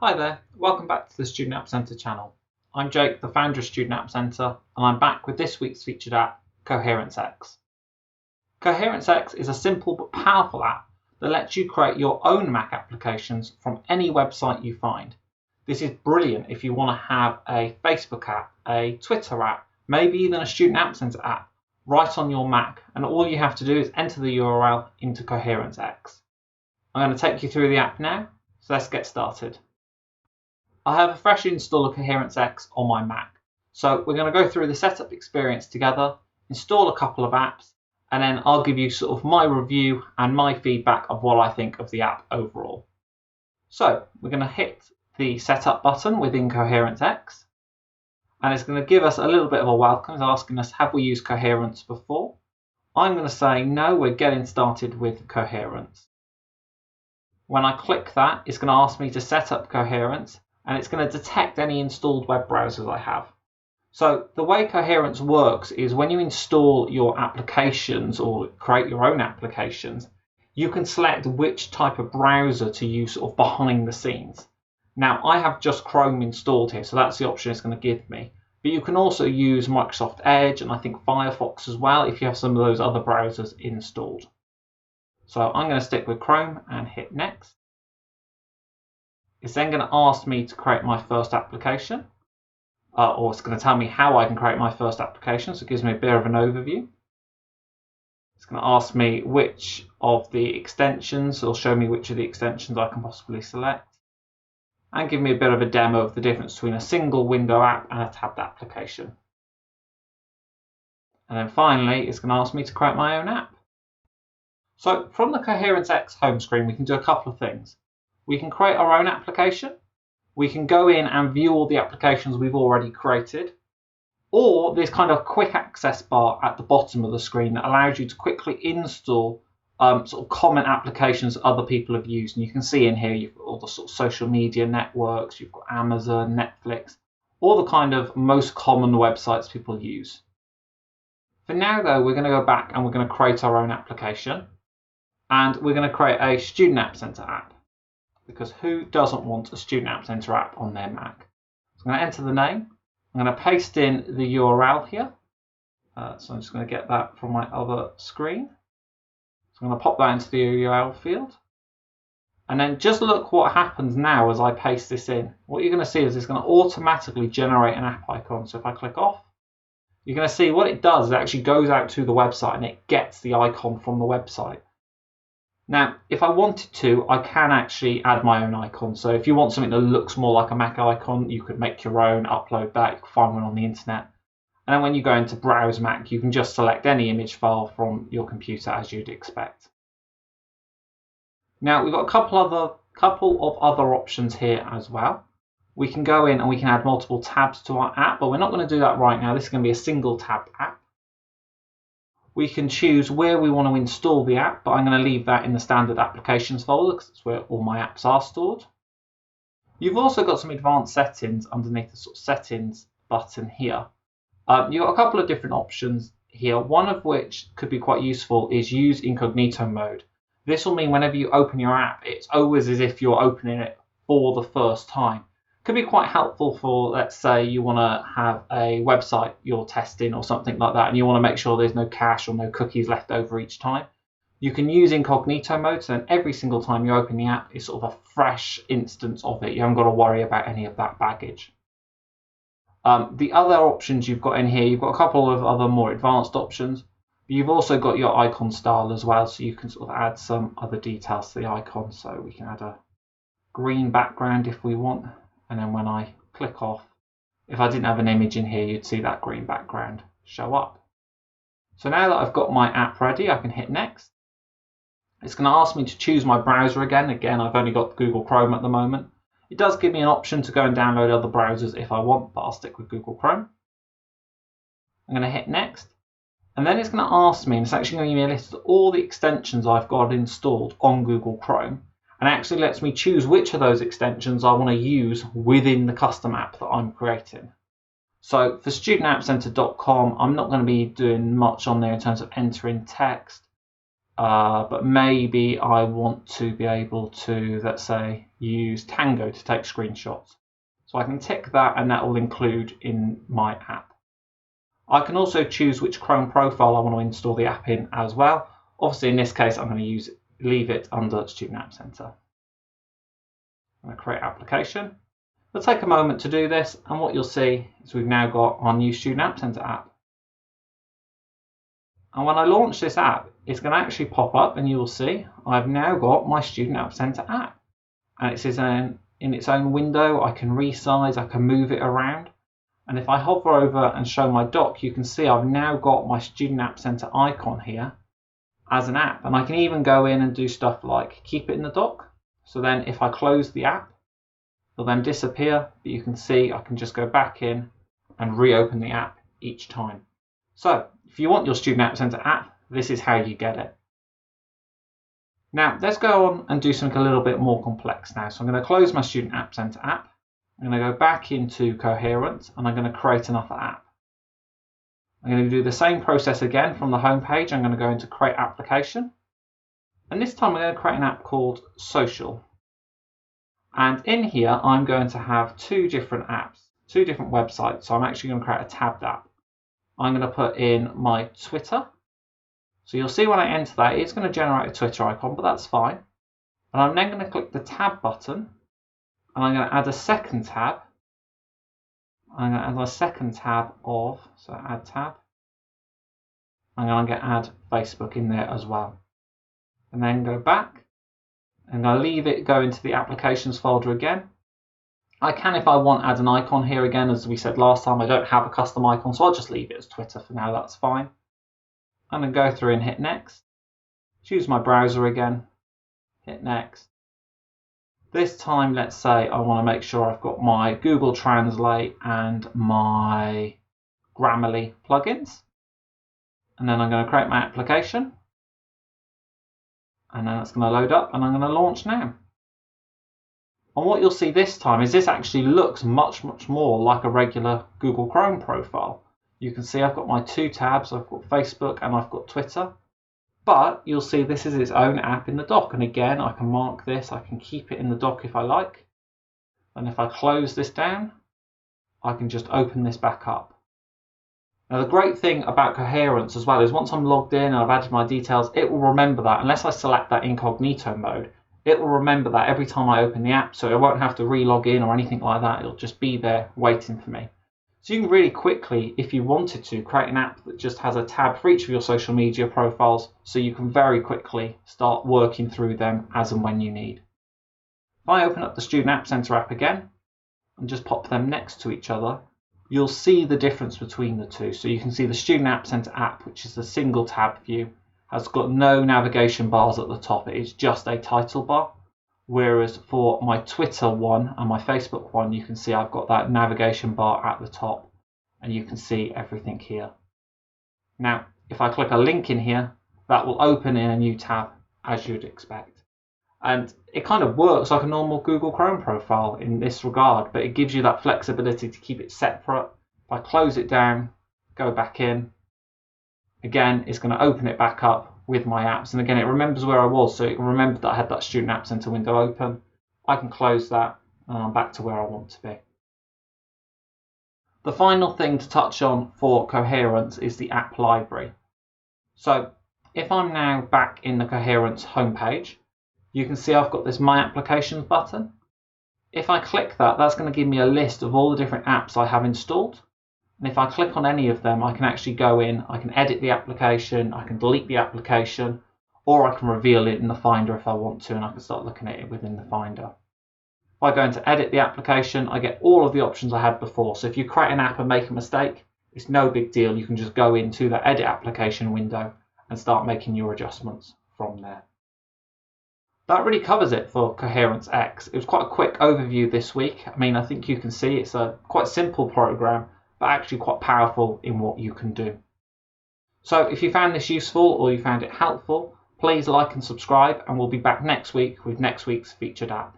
Hi there, welcome back to the Student App Centre channel. I'm Jake, the founder of Student App Centre, and I'm back with this week's featured app, Coherence X. Coherence X is a simple but powerful app that lets you create your own Mac applications from any website you find. This is brilliant if you want to have a Facebook app, a Twitter app, maybe even a Student App Centre app right on your Mac, and all you have to do is enter the URL into Coherence X. I'm going to take you through the app now, so let's get started. I have a fresh install of Coherence X on my Mac. So we're going to go through the setup experience together, install a couple of apps, and then I'll give you sort of my review and my feedback of what I think of the app overall. So we're going to hit the setup button within Coherence X, and it's going to give us a little bit of a welcome. It's asking us, have we used Coherence before? I'm going to say no, we're getting started with Coherence. When I click that, it's going to ask me to set up Coherence, and it's going to detect any installed web browsers I have. So the way Coherence works is when you install your applications or create your own applications, you can select which type of browser to use sort of behind the scenes. Now I have just Chrome installed here, so that's the option it's going to give me. But you can also use Microsoft Edge and I think Firefox as well if you have some of those other browsers installed. So I'm going to stick with Chrome and hit next. It's then going to ask me to create my first application, or it's going to tell me how I can create my first application, so it gives me a bit of an overview. It's going to ask me which of the extensions, or show me which of the extensions I can possibly select, and give me a bit of a demo of the difference between a single window app and a tabbed application. And then finally, it's going to ask me to create my own app. So from the Coherence X home screen, we can do a couple of things. We can create our own application, we can go in and view all the applications we've already created, or this kind of quick access bar at the bottom of the screen that allows you to quickly install sort of common applications other people have used. And you can see in here you've got all the sort of social media networks, you've got Amazon, Netflix, all the kind of most common websites people use. For now though, we're going to go back and we're going to create our own application, and we're going to create a Student App Centre app. Because who doesn't want a Student App Centre app on their Mac? So I'm going to enter the name. I'm going to paste in the URL here. So I'm just going to get that from my other screen. So I'm going to pop that into the URL field. And then just look what happens now as I paste this in. What you're going to see is it's going to automatically generate an app icon. So if I click off, you're going to see what it does. It actually goes out to the website and it gets the icon from the website. Now, if I wanted to, I can actually add my own icon. So if you want something that looks more like a Mac icon, you could make your own, upload that, you can find one on the internet. And then when you go into Browse Mac, you can just select any image file from your computer as you'd expect. Now, we've got a couple of other options here as well. We can go in and we can add multiple tabs to our app, but we're not going to do that right now. This is going to be a single tabbed app. We can choose where we want to install the app, but I'm going to leave that in the standard applications folder because that's where all my apps are stored. You've also got some advanced settings underneath the sort of settings button here. You've got a couple of different options here, one of which could be quite useful is use Incognito Mode. This will mean whenever you open your app, it's always as if you're opening it for the first time. Could be quite helpful for, let's say you want to have a website you're testing or something like that, and you want to make sure there's no cache or no cookies left over each time. You can use Incognito Mode, so then every single time you open the app, it's sort of a fresh instance of it. You haven't got to worry about any of that baggage. The other options you've got in here, you've got a couple of other more advanced options. But you've also got your icon style as well, so you can sort of add some other details to the icon. So we can add a green background if we want. And then when I click off, if I didn't have an image in here, you'd see that green background show up. So now that I've got my app ready, I can hit next. It's going to ask me to choose my browser again. Again, I've only got Google Chrome at the moment. It does give me an option to go and download other browsers if I want, but I'll stick with Google Chrome. I'm going to hit next. And then it's going to ask me, and it's actually going to give me a list of all the extensions I've got installed on Google Chrome. And actually lets me choose which of those extensions I want to use within the custom app that I'm creating. So for studentappcenter.com, I'm not going to be doing much on there in terms of entering text. but maybe I want to be able to, let's say, use Tango to take screenshots. So I can tick that, and that will include in my app. I can also choose which Chrome profile I want to install the app in as well. Obviously, in this case, I'm going to leave it under Student App Center. I'm going to create application. It'll take a moment to do this, and what you'll see is we've now got our new Student App Center app. And when I launch this app, it's going to actually pop up, and you will see I've now got my Student App Center app. And it says in its own window, I can resize, I can move it around. And if I hover over and show my dock, you can see I've now got my Student App Center icon here as an app. And I can even go in and do stuff like keep it in the dock. So then if I close the app, it'll then disappear. But you can see I can just go back in and reopen the app each time. So if you want your Student App Center app, this is how you get it. Now let's go on and do something a little bit more complex now. So I'm going to close my Student App Center app. I'm going to go back into Coherence, and I'm going to create another app. I'm going to do the same process again from the home page. I'm going to go into Create Application. And this time I'm going to create an app called Social. And in here, I'm going to have two different apps, two different websites. So I'm actually going to create a tabbed app. I'm going to put in my Twitter. So you'll see when I enter that, it's going to generate a Twitter icon, but that's fine. And I'm then going to click the tab button, and I'm going to add a second tab. I'm going to add a second tab of, so add tab. I'm going to add Facebook in there as well. And then go back, and I'll leave it go into the applications folder again. I can, if I want, add an icon here again. As we said last time, I don't have a custom icon, so I'll just leave it as Twitter for now, that's fine. I'm going to go through and hit next. Choose my browser again, hit next. This time, let's say I want to make sure I've got my Google Translate and my Grammarly plugins. And then I'm going to create my application. And then it's going to load up, and I'm going to launch now. And what you'll see this time is this actually looks much more like a regular Google Chrome profile. You can see I've got my two tabs, I've got Facebook and I've got Twitter. But you'll see this is its own app in the dock. And again, I can mark this, I can keep it in the dock if I like. And if I close this down, I can just open this back up. Now the great thing about Coherence as well is once I'm logged in and I've added my details, it will remember that. Unless I select that Incognito Mode, it will remember that every time I open the app, so I won't have to re-log in or anything like that. It'll just be there waiting for me. So you can really quickly, if you wanted to, create an app that just has a tab for each of your social media profiles, so you can very quickly start working through them as and when you need. If I open up the Student App Center app again and just pop them next to each other, you'll see the difference between the two. So you can see the Student App Center app, which is the single tab view, has got no navigation bars at the top. It is just a title bar. Whereas for my Twitter one and my Facebook one, you can see I've got that navigation bar at the top, and you can see everything here. Now, if I click a link in here, that will open in a new tab as you'd expect. And it kind of works like a normal Google Chrome profile in this regard, but it gives you that flexibility to keep it separate. If I close it down, go back in, again, it's going to open it back up with my apps. And again, it remembers where I was, so it can remember that I had that Student App Center window open. I can close that, and I'm back to where I want to be. The final thing to touch on for Coherence is the app library. So if I'm now back in the Coherence homepage, you can see I've got this My Applications button. If I click that, that's going to give me a list of all the different apps I have installed. And if I click on any of them, I can actually go in, I can edit the application, I can delete the application, or I can reveal it in the Finder if I want to, and I can start looking at it within the Finder. If I go into edit the application, I get all of the options I had before. So if you create an app and make a mistake, it's no big deal. You can just go into the edit application window and start making your adjustments from there. That really covers it for Coherence X. It was quite a quick overview this week. I mean, I think you can see it's a quite simple program, but actually quite powerful in what you can do. So if you found this useful or you found it helpful, please like and subscribe, and we'll be back next week with next week's featured app.